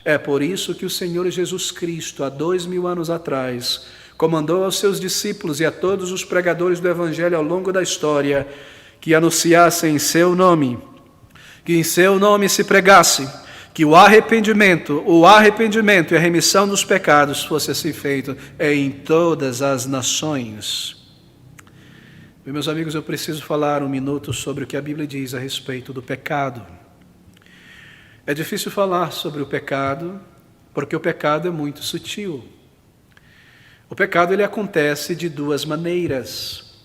É por isso que o Senhor Jesus Cristo, há 2000 anos atrás, comandou aos seus discípulos e a todos os pregadores do Evangelho ao longo da história que anunciassem em seu nome, que em seu nome se pregasse, que o arrependimento e a remissão dos pecados fosse assim feito em todas as nações. Meus amigos, eu preciso falar um minuto sobre o que a Bíblia diz a respeito do pecado. É difícil falar sobre o pecado, porque o pecado é muito sutil. O pecado ele acontece de duas maneiras.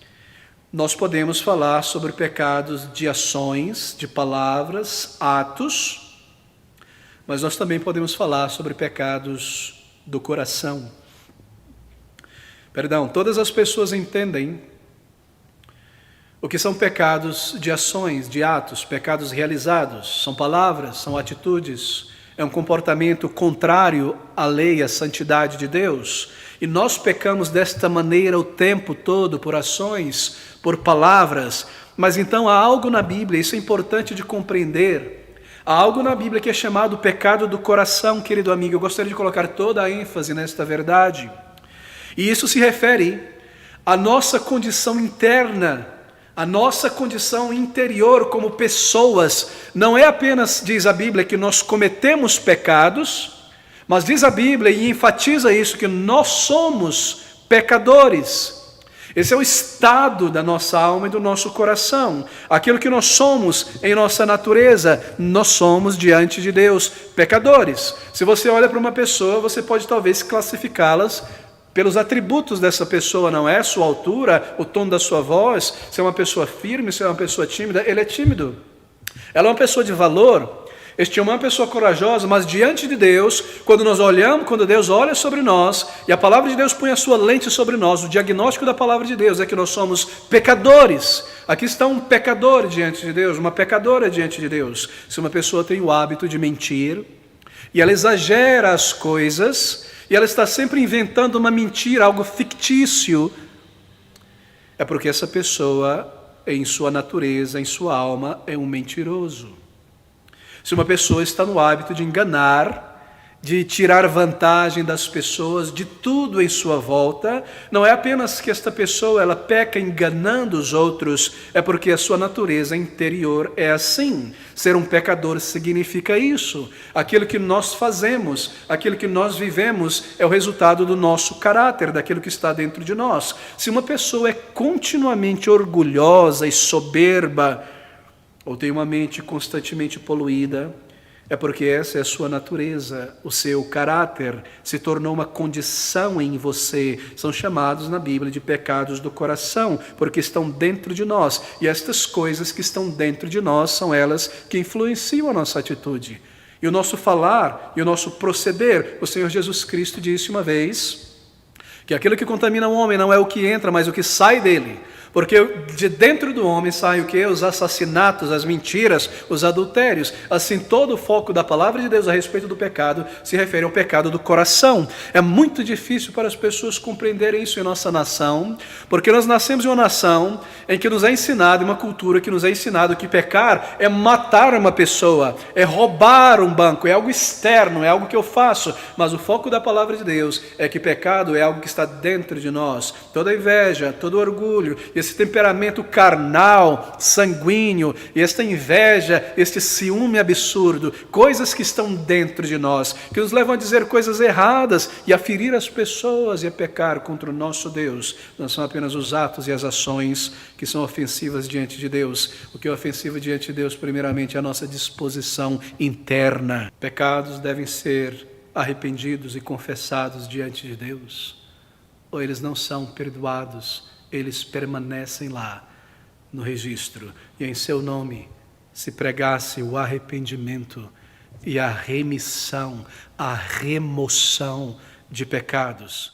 Nós podemos falar sobre pecados de ações, de palavras, atos, mas nós também podemos falar sobre pecados do coração. Todas as pessoas entendem o que são pecados de ações, de atos, pecados realizados, são palavras, são atitudes, é um comportamento contrário à lei, à santidade de Deus. E nós pecamos desta maneira o tempo todo, por ações, por palavras. Mas então há algo na Bíblia, isso é importante de compreender. Há algo na Bíblia que é chamado pecado do coração, querido amigo. Eu gostaria de colocar toda a ênfase nesta verdade. E isso se refere à nossa condição interna, a nossa condição interior como pessoas. Não é apenas, diz a Bíblia, que nós cometemos pecados, mas diz a Bíblia e enfatiza isso, que nós somos pecadores. Esse é o estado da nossa alma e do nosso coração. Aquilo que nós somos em nossa natureza, nós somos diante de Deus pecadores. Se você olha para uma pessoa, você pode talvez classificá-las pelos atributos dessa pessoa, não é? Sua altura, o tom da sua voz, se é uma pessoa firme, se é uma pessoa tímida, ele é tímido. Ela é uma pessoa de valor, este é uma pessoa corajosa, mas diante de Deus, quando nós olhamos, quando Deus olha sobre nós, e a palavra de Deus põe a sua lente sobre nós, o diagnóstico da palavra de Deus é que nós somos pecadores. Aqui está um pecador diante de Deus, uma pecadora diante de Deus. Se uma pessoa tem o hábito de mentir, e ela exagera as coisas, e ela está sempre inventando uma mentira, algo fictício, é porque essa pessoa, em sua natureza, em sua alma, é um mentiroso. Se uma pessoa está no hábito de enganar, de tirar vantagem das pessoas, de tudo em sua volta, não é apenas que esta pessoa ela peca enganando os outros, é porque a sua natureza interior é assim. Ser um pecador significa isso. Aquilo que nós fazemos, aquilo que nós vivemos é o resultado do nosso caráter, daquilo que está dentro de nós. Se uma pessoa é continuamente orgulhosa e soberba, ou tem uma mente constantemente poluída, é porque essa é a sua natureza, o seu caráter se tornou uma condição em você. São chamados na Bíblia de pecados do coração, porque estão dentro de nós. E estas coisas que estão dentro de nós são elas que influenciam a nossa atitude. E o nosso falar e o nosso proceder. O Senhor Jesus Cristo disse uma vez que aquilo que contamina o homem não é o que entra, mas o que sai dele. Porque de dentro do homem saem o quê? Os assassinatos, as mentiras, os adultérios. Assim, todo o foco da palavra de Deus a respeito do pecado se refere ao pecado do coração. É muito difícil para as pessoas compreenderem isso em nossa nação, porque nós nascemos em uma nação em que nos é ensinado, uma cultura que nos é ensinado que pecar é matar uma pessoa, é roubar um banco, é algo externo, é algo que eu faço. Mas o foco da palavra de Deus é que pecado é algo que está dentro de nós. Toda inveja, todo orgulho, esse temperamento carnal, sanguíneo, e esta inveja, este ciúme absurdo, coisas que estão dentro de nós, que nos levam a dizer coisas erradas e a ferir as pessoas e a pecar contra o nosso Deus. Não são apenas os atos e as ações que são ofensivas diante de Deus. O que é ofensivo diante de Deus, primeiramente, é a nossa disposição interna. Pecados devem ser arrependidos e confessados diante de Deus, ou eles não são perdoados. Eles permanecem lá no registro, e em seu nome se pregasse o arrependimento e a remissão, a remoção de pecados.